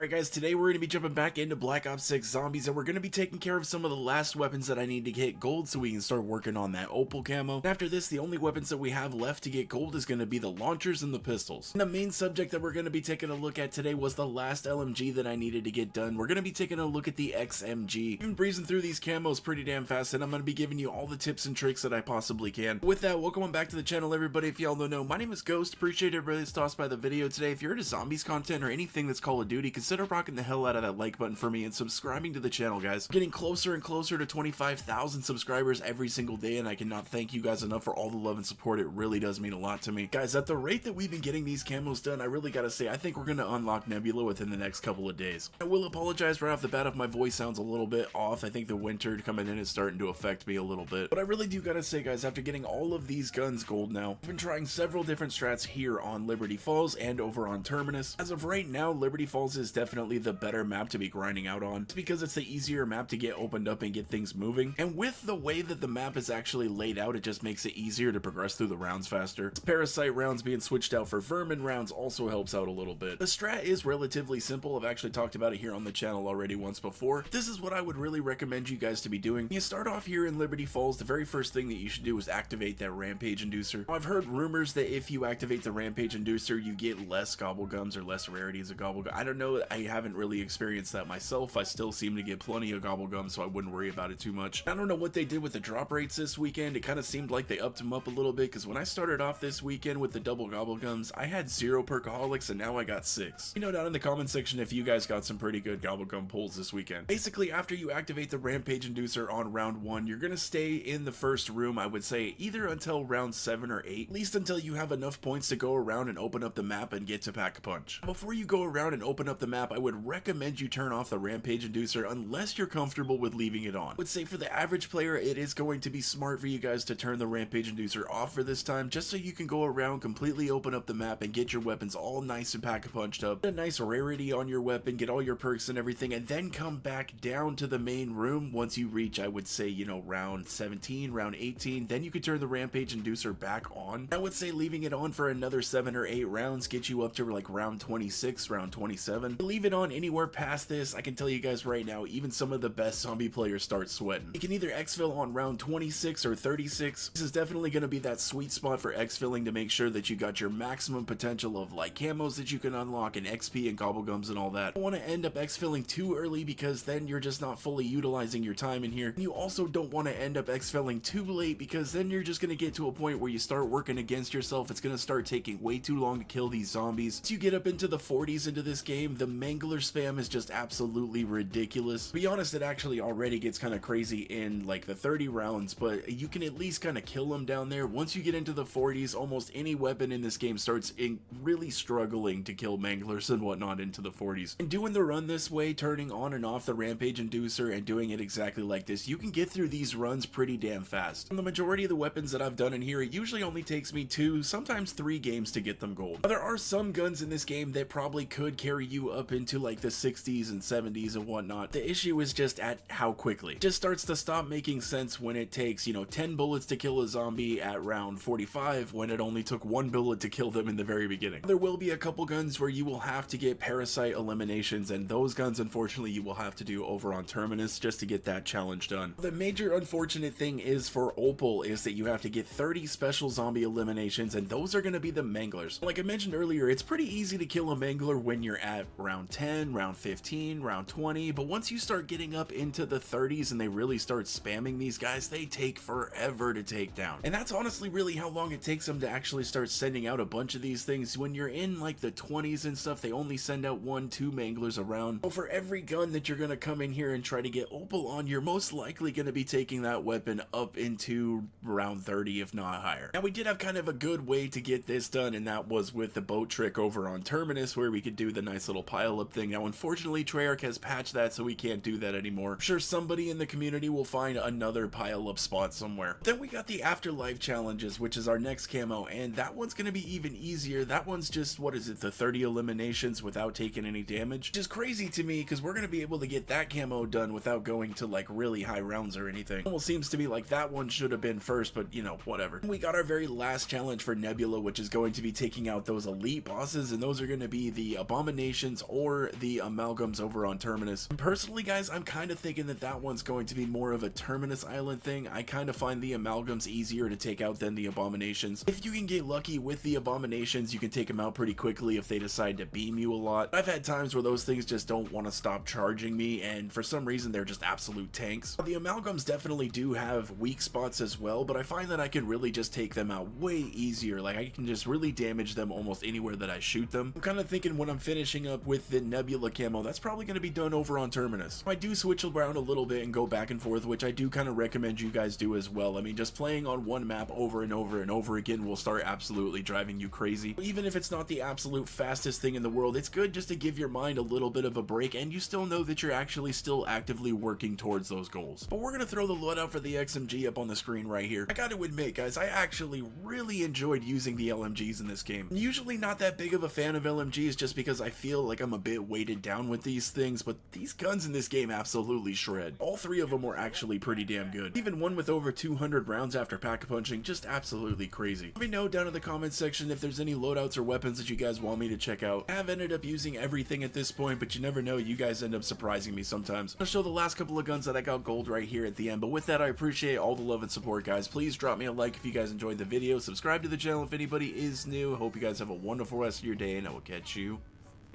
Alright guys, today we're going to be jumping back into Black Ops 6 Zombies, and we're going to be taking care of some of the last weapons that I need to get gold so we can start working on that opal camo. And after this, the only weapons that we have left to get gold is going to be the launchers and the pistols. And the main subject that we're going to be taking a look at today was the last LMG that I needed to get done. We're going to be taking a look at the XMG. I've been breezing through these camos pretty damn fast, and I'm going to be giving you all the tips and tricks that I possibly can. With that, welcome on back to the channel, everybody. If y'all don't know, my name is Ghost. Appreciate everybody that's tossed by the video today. If you're into zombies content or anything that's Call of Duty, consider rocking the hell out of that like button for me and subscribing to the channel, guys. We're getting closer and closer to 25,000 subscribers every single day, and I cannot thank you guys enough for all the love and support. It really does mean a lot to me. Guys, at the rate that we've been getting these camos done, I really gotta say, I think we're gonna unlock Nebula within the next couple of days. I will apologize right off the bat if my voice sounds a little bit off. I think the winter coming in is starting to affect me a little bit. But I really do gotta say, guys, after getting all of these guns gold now, I've been trying several different strats here on Liberty Falls and over on Terminus. As of right now, Liberty Falls is definitely the better map to be grinding out on. It's because it's the easier map to get opened up and get things moving. And with the way that the map is actually laid out, it just makes it easier to progress through the rounds faster. Parasite rounds being switched out for vermin rounds also helps out a little bit. The strat is relatively simple. I've actually talked about it here on the channel already once before. This is what I would really recommend you guys to be doing. You start off here in Liberty Falls. The very first thing that you should do is activate that Rampage Inducer. Now, I've heard rumors that if you activate the Rampage Inducer, you get less gobblegums or less rarities of gobblegum. I don't know. I haven't really experienced that myself. I still seem to get plenty of gobblegum, so I wouldn't worry about it too much. I don't know what they did with the drop rates this weekend. It kind of seemed like they upped them up a little bit, because when I started off this weekend with the double gobblegums, I had 0 perkaholics and now I got 6. You know, down in the comment section if you guys got some pretty good gobblegum pulls this weekend. Basically, after you activate the Rampage Inducer on round 1, you're gonna stay in the first room, I would say, either until round 7 or 8, at least until you have enough points to go around and open up the map and get to pack a punch. Before you go around and open up the map, I would recommend you turn off the Rampage Inducer unless you're comfortable with leaving it on. I would say for the average player, it is going to be smart for you guys to turn the Rampage Inducer off for this time, just so you can go around, completely open up the map, and get your weapons all nice and pack-a-punched up. Get a nice rarity on your weapon, get all your perks and everything, and then come back down to the main room once you reach, I would say, you know, round 17, round 18. Then you could turn the Rampage Inducer back on. I would say leaving it on for another 7 or 8 rounds gets you up to like round 26, round 27. Leave it on anywhere past this, I can tell you guys right now, even some of the best zombie players start sweating. You can either exfil on round 26 or 36. This is definitely going to be that sweet spot for exfilling to make sure that you got your maximum potential of like camos that you can unlock and XP and gobblegums and all that. You don't want to end up exfilling too early, because then you're just not fully utilizing your time in here. And you also don't want to end up exfilling too late, because then you're just going to get to a point where you start working against yourself. It's going to start taking way too long to kill these zombies. Once you get up into the 40s into this game, the mangler spam is just absolutely ridiculous. To be honest, it actually already gets kind of crazy in like the 30 rounds, but you can at least kind of kill them down there. Once you get into the 40s, almost any weapon in this game starts really struggling to kill manglers and whatnot into the 40s. And doing the run this way, turning on and off the Rampage Inducer and doing it exactly like this, you can get through these runs pretty damn fast. And the majority of the weapons that I've done in here, it usually only takes me 2, sometimes 3 games to get them gold. Now, there are some guns in this game that probably could carry you up into like the 60s and 70s and whatnot. The issue is just at how quickly. It just starts to stop making sense when it takes, you know, 10 bullets to kill a zombie at round 45 when it only took 1 bullet to kill them in the very beginning. There will be a couple guns where you will have to get parasite eliminations, and those guns unfortunately you will have to do over on Terminus just to get that challenge done. The major unfortunate thing is for opal is that you have to get 30 special zombie eliminations, and those are going to be the manglers. Like I mentioned earlier, it's pretty easy to kill a mangler when you're at round 10, round 15, round 20, but once you start getting up into the 30s and they really start spamming these guys, they take forever to take down. And that's honestly really how long it takes them to actually start sending out a bunch of these things. When you're in like the 20s and stuff, they only send out 1, 2 manglers around. Well, for every gun that you're going to come in here and try to get opal on, you're most likely going to be taking that weapon up into round 30, if not higher. Now, we did have kind of a good way to get this done, and that was with the boat trick over on Terminus, where we could do the nice little pile-up thing. Now, unfortunately, Treyarch has patched that, so we can't do that anymore. I'm sure somebody in the community will find another pile-up spot somewhere. Then we got the Afterlife challenges, which is our next camo, and that one's going to be even easier. That one's just, what is it, the 30 eliminations without taking any damage, which is crazy to me, because we're going to be able to get that camo done without going to like really high rounds or anything. Almost seems to be like that one should have been first, but you know, whatever. We got our very last challenge for Nebula, which is going to be taking out those elite bosses, and those are going to be the abominations, or the amalgams over on Terminus. And personally, guys, I'm kind of thinking that that one's going to be more of a Terminus Island thing. I kind of find the amalgams easier to take out than the abominations. If you can get lucky with the abominations, you can take them out pretty quickly if they decide to beam you a lot. I've had times where those things just don't want to stop charging me, and for some reason they're just absolute tanks. The amalgams definitely do have weak spots as well, but I find that I can really just take them out way easier. Like, I can just really damage them almost anywhere that I shoot them. I'm kind of thinking when I'm finishing up with the Nebula camo, that's probably going to be done over on Terminus. I do switch around a little bit and go back and forth, which I do kind of recommend you guys do as well. I mean, just playing on one map over and over and over again will start absolutely driving you crazy. Even if it's not the absolute fastest thing in the world, it's good just to give your mind a little bit of a break, and you still know that you're actually still actively working towards those goals. But we're gonna throw the loadout for the XMG up on the screen right here. I gotta admit, guys, I actually really enjoyed using the LMGs in this game. I'm usually not that big of a fan of LMGs just because I feel like I'm a bit weighted down with these things, but these guns in this game absolutely shred. All three of them were actually pretty damn good. Even one with over 200 rounds after pack-a-punching, just absolutely crazy. Let me know down in the comments section if there's any loadouts or weapons that you guys want me to check out. I have ended up using everything at this point, but you never know, you guys end up surprising me sometimes. I'll show the last couple of guns that I got gold right here at the end, but with that, I appreciate all the love and support, guys. Please drop me a like if you guys enjoyed the video, subscribe to the channel if anybody is new. Hope you guys have a wonderful rest of your day, and I will catch you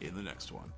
in the next one.